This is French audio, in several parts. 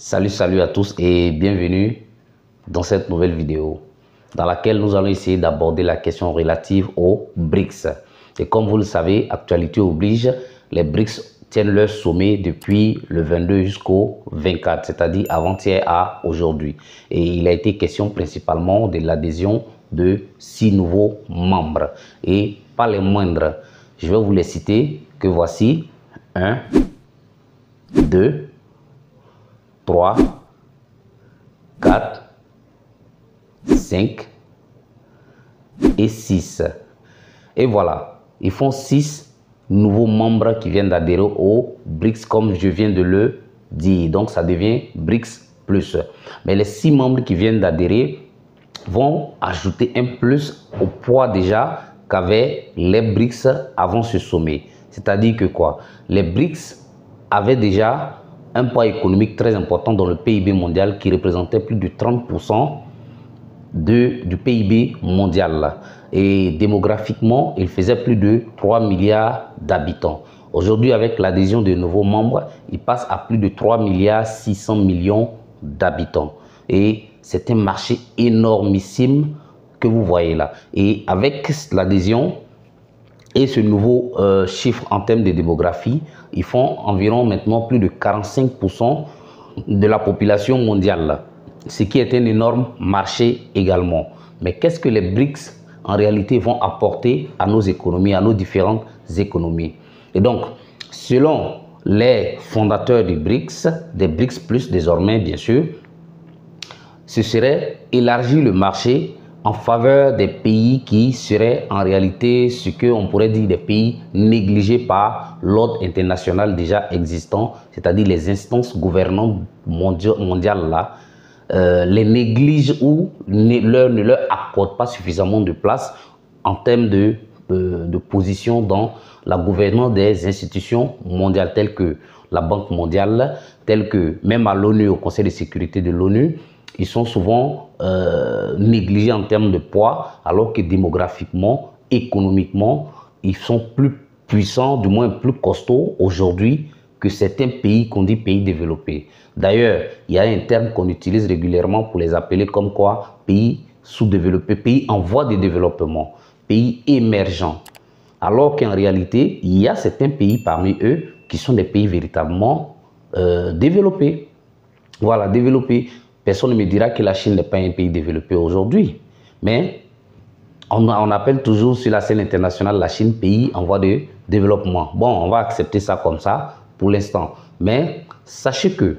Salut à tous et bienvenue dans cette nouvelle vidéo dans laquelle nous allons essayer d'aborder la question relative aux BRICS. Et comme vous le savez, actualité oblige, les BRICS tiennent leur sommet depuis le 22 jusqu'au 24, c'est-à-dire avant-hier à aujourd'hui. Et il a été question principalement de l'adhésion de 6 nouveaux membres et pas les moindres. Je vais vous les citer que voici 1, 2, 3, 4, 5 et 6. Et voilà, ils font 6 nouveaux membres qui viennent d'adhérer au BRICS comme je viens de le dire. Donc ça devient BRICS+. Mais les 6 membres qui viennent d'adhérer vont ajouter un plus au poids déjà qu'avaient les BRICS avant ce sommet. C'est-à-dire que quoi? Les BRICS avaient déjà un poids économique très important dans le PIB mondial qui représentait plus de 30% du PIB mondial. Et démographiquement, il faisait plus de 3 milliards d'habitants. Aujourd'hui, avec l'adhésion de nouveaux membres, il passe à plus de 3 milliards 600 millions d'habitants. Et c'est un marché énormissime que vous voyez là. Et avec l'adhésion et ce nouveau chiffre en termes de démographie, ils font environ maintenant plus de 45% de la population mondiale, ce qui est un énorme marché également. Mais qu'est-ce que les BRICS en réalité vont apporter à nos économies, à nos différentes économies? Et donc, selon les fondateurs des BRICS+, désormais bien sûr, ce serait élargir le marché en faveur des pays qui seraient en réalité ce qu'on pourrait dire des pays négligés par l'ordre international déjà existant, c'est-à-dire les instances gouvernantes mondiales là, les négligent ou ne leur accordent pas suffisamment de place en termes de position dans la gouvernance des institutions mondiales telles que la Banque mondiale, telles que même à l'ONU, au Conseil de sécurité de l'ONU. Ils sont souvent négligés en termes de poids, alors que démographiquement, économiquement, ils sont plus puissants, du moins plus costauds aujourd'hui que certains pays qu'on dit pays développés. D'ailleurs, il y a un terme qu'on utilise régulièrement pour les appeler comme quoi pays sous-développés, pays en voie de développement, pays émergents. Alors qu'en réalité, il y a certains pays parmi eux qui sont des pays véritablement développés. Voilà, développés. Personne ne me dira que la Chine n'est pas un pays développé aujourd'hui. Mais on appelle toujours sur la scène internationale la Chine pays en voie de développement. Bon, on va accepter ça comme ça pour l'instant. Mais sachez que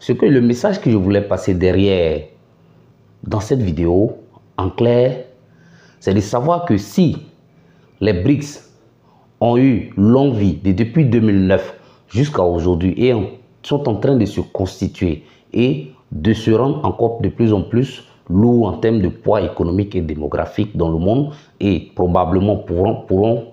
le message que je voulais passer derrière dans cette vidéo, en clair, c'est de savoir que si les BRICS ont eu longue vie depuis 2009 jusqu'à aujourd'hui et sont en train de se constituer et de se rendre encore de plus en plus lourd en termes de poids économique et démographique dans le monde et probablement pourront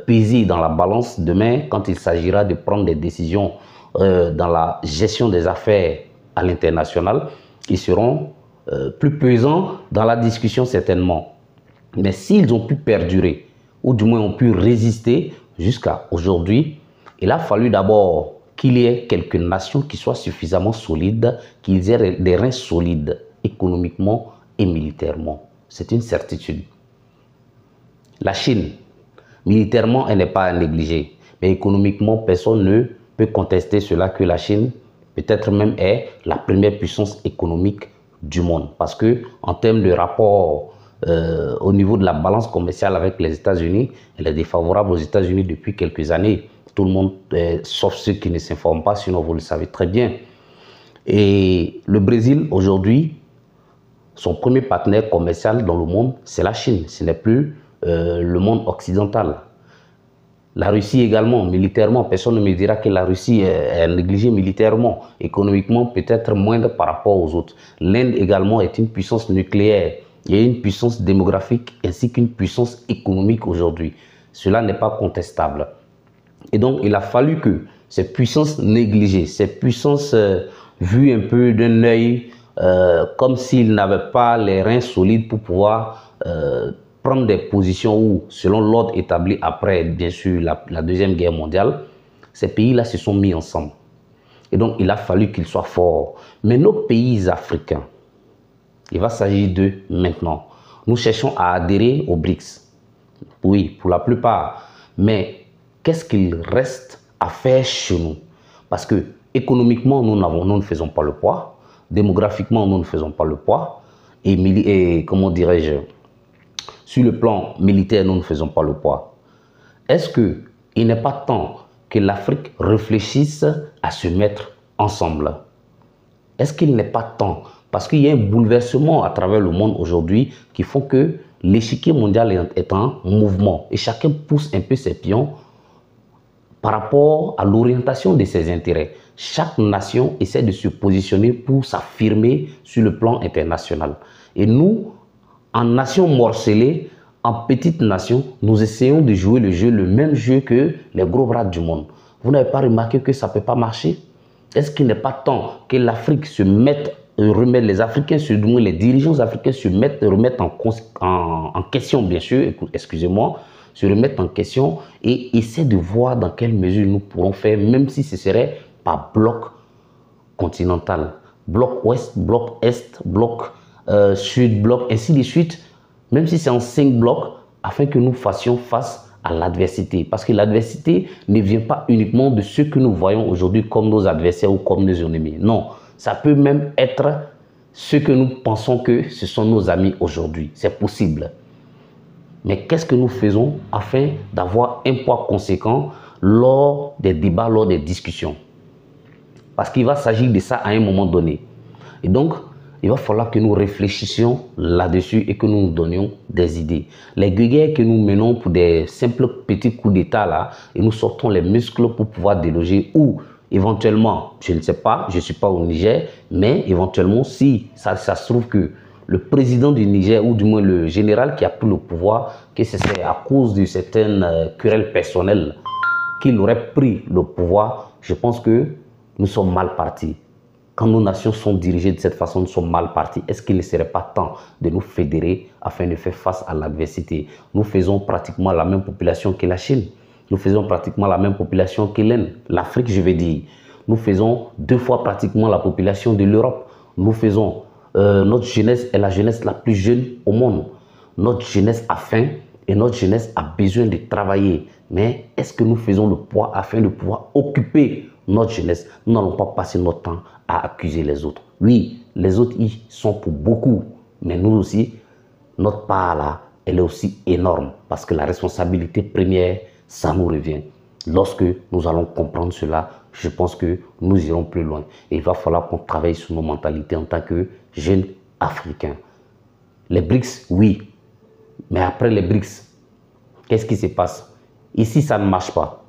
peser dans la balance demain quand il s'agira de prendre des décisions dans la gestion des affaires à l'international. Ils seront plus pesants dans la discussion certainement. Mais s'ils ont pu perdurer ou du moins ont pu résister jusqu'à aujourd'hui, il a fallu d'abord qu'il y ait quelques nations qui soient suffisamment solides, qu'ils aient des reins solides économiquement et militairement. C'est une certitude. La Chine, militairement, elle n'est pas à négliger. Mais économiquement, personne ne peut contester cela que la Chine, peut-être même, est la première puissance économique du monde. Parce que en termes de rapport au niveau de la balance commerciale avec les États-Unis, elle est défavorable aux États-Unis depuis quelques années. Tout le monde, sauf ceux qui ne s'informent pas, sinon vous le savez très bien. Et le Brésil, aujourd'hui, son premier partenaire commercial dans le monde, c'est la Chine. Ce n'est plus le monde occidental. La Russie également, militairement, personne ne me dira que la Russie est négligée militairement. Économiquement, peut-être moindre par rapport aux autres. L'Inde également est une puissance nucléaire. Il y a une puissance démographique ainsi qu'une puissance économique aujourd'hui. Cela n'est pas contestable. Et donc, il a fallu que ces puissances négligées, ces puissances vues un peu d'un œil comme s'ils n'avaient pas les reins solides pour pouvoir prendre des positions où, selon l'ordre établi après, bien sûr, la Deuxième Guerre mondiale, ces pays-là se sont mis ensemble. Et donc, il a fallu qu'ils soient forts. Mais nos pays africains, il va s'agir d'eux maintenant. Nous cherchons à adhérer aux BRICS. Oui, pour la plupart. Mais qu'est-ce qu'il reste à faire chez nous? Parce que économiquement, nous ne faisons pas le poids. Démographiquement, nous ne faisons pas le poids. Et comment dirais-je, sur le plan militaire, nous ne faisons pas le poids. Est-ce qu'il n'est pas temps que l'Afrique réfléchisse à se mettre ensemble? Est-ce qu'il n'est pas temps? Parce qu'il y a un bouleversement à travers le monde aujourd'hui qui font que l'échiquier mondial est en mouvement et chacun pousse un peu ses pions par rapport à l'orientation de ses intérêts. Chaque nation essaie de se positionner pour s'affirmer sur le plan international. Et nous, en nation morcelée, en petite nation, nous essayons de jouer le même jeu que les gros bras du monde. Vous n'avez pas remarqué que ça ne peut pas marcher? Est-ce qu'il n'est pas temps que l'Afrique se mette, les Africains, du moins les dirigeants africains se remettent en question, bien sûr, excusez-moi, se remettent en question et essaient de voir dans quelle mesure nous pourrons faire, même si ce serait par bloc continental, bloc ouest, bloc est, bloc sud, bloc, ainsi de suite, même si c'est en 5 blocs, afin que nous fassions face à l'adversité. Parce que l'adversité ne vient pas uniquement de ceux que nous voyons aujourd'hui comme nos adversaires ou comme nos ennemis. Non, ça peut même être ceux que nous pensons que ce sont nos amis aujourd'hui. C'est possible. Mais qu'est-ce que nous faisons afin d'avoir un poids conséquent lors des débats, lors des discussions? Parce qu'il va s'agir de ça à un moment donné. Et donc, il va falloir que nous réfléchissions là-dessus et que nous nous donnions des idées. Les guerres que nous menons pour des simples petits coups d'État là, et nous sortons les muscles pour pouvoir déloger ou éventuellement, je ne sais pas, je ne suis pas au Niger, mais éventuellement si ça se trouve que le président du Niger ou du moins le général qui a pris le pouvoir, que c'est à cause de certaines querelles personnelles qu'il aurait pris le pouvoir, je pense que nous sommes mal partis. Quand nos nations sont dirigées de cette façon, nous sommes mal partis. Est-ce qu'il ne serait pas temps de nous fédérer afin de faire face à l'adversité? Nous faisons pratiquement la même population que la Chine. Nous faisons pratiquement la même population que l'Inde. L'Afrique, je vais dire. Nous faisons 2 fois pratiquement la population de l'Europe. Nous faisons, notre jeunesse est la jeunesse la plus jeune au monde. Notre jeunesse a faim et notre jeunesse a besoin de travailler. Mais est-ce que nous faisons le poids afin de pouvoir occuper notre jeunesse? Nous n'allons pas passer notre temps à accuser les autres. Oui, les autres y sont pour beaucoup, mais nous aussi, notre part là, elle est aussi énorme parce que la responsabilité première, ça nous revient. Lorsque nous allons comprendre cela, je pense que nous irons plus loin. Et il va falloir qu'on travaille sur nos mentalités en tant que jeunes Africains. Les BRICS, oui, mais après les BRICS, qu'est-ce qui se passe? Ici, ça ne marche pas.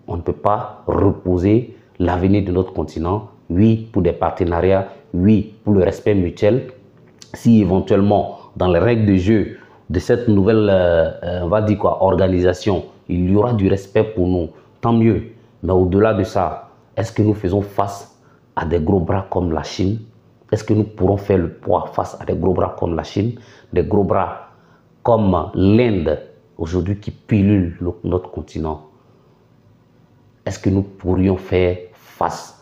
On ne peut pas reposer l'avenir de notre continent, oui, pour des partenariats, oui, pour le respect mutuel. Si éventuellement, dans les règles de jeu de cette nouvelle, on va dire quoi, organisation, il y aura du respect pour nous, tant mieux. Mais au-delà de ça, est-ce que nous faisons face à des gros bras comme la Chine? Est-ce que nous pourrons faire le poids face à des gros bras comme la Chine, des gros bras comme l'Inde, aujourd'hui qui pilule notre continent? Est-ce que nous pourrions faire face?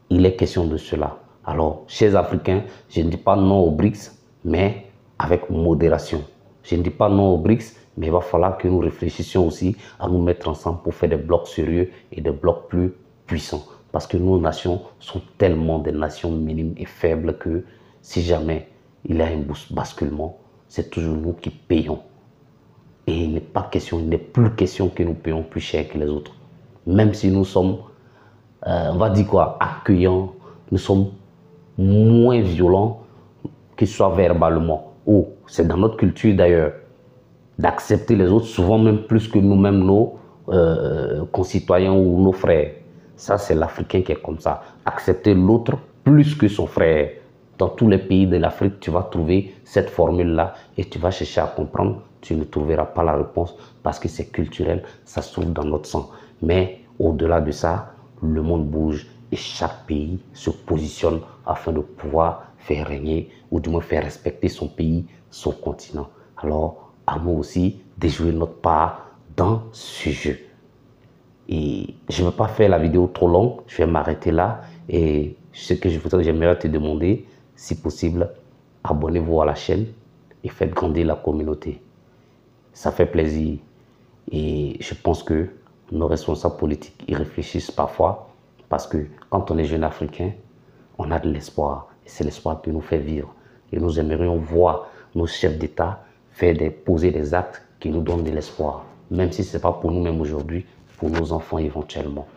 Il est question de cela. Alors, chers Africains, je ne dis pas non aux BRICS, mais avec modération. Je ne dis pas non aux BRICS, mais il va falloir que nous réfléchissions aussi à nous mettre ensemble pour faire des blocs sérieux et des blocs plus puissants. Parce que nos nations sont tellement des nations minimes et faibles que si jamais il y a un basculement, c'est toujours nous qui payons. Et il n'est pas question, il n'est plus question que nous payons plus cher que les autres. Même si nous sommes, on va dire quoi, accueillants, nous sommes moins violents que ce soit verbalement. Ou c'est dans notre culture d'ailleurs d'accepter les autres, souvent même plus que nous-mêmes, nos concitoyens ou nos frères. Ça, c'est l'Africain qui est comme ça. Accepter l'autre plus que son frère. Dans tous les pays de l'Afrique, tu vas trouver cette formule-là et tu vas chercher à comprendre. Tu ne trouveras pas la réponse parce que c'est culturel, ça se trouve dans notre sang. Mais au-delà de ça, le monde bouge et chaque pays se positionne afin de pouvoir faire régner ou du moins faire respecter son pays, son continent. Alors, à nous aussi de jouer notre part dans ce jeu. Et je ne veux pas faire la vidéo trop longue, je vais m'arrêter là. Et ce que j'aimerais te demander, si possible, abonnez-vous à la chaîne et faites grandir la communauté. Ça fait plaisir. Et je pense que nos responsables politiques y réfléchissent parfois parce que quand on est jeune africain, on a de l'espoir. Et c'est l'espoir qui nous fait vivre. Et nous aimerions voir nos chefs d'État poser des actes qui nous donnent de l'espoir. Même si ce n'est pas pour nous-mêmes aujourd'hui, pour nos enfants éventuellement.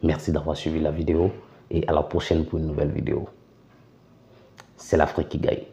Merci d'avoir suivi la vidéo et à la prochaine pour une nouvelle vidéo. C'est l'Afrique qui gagne.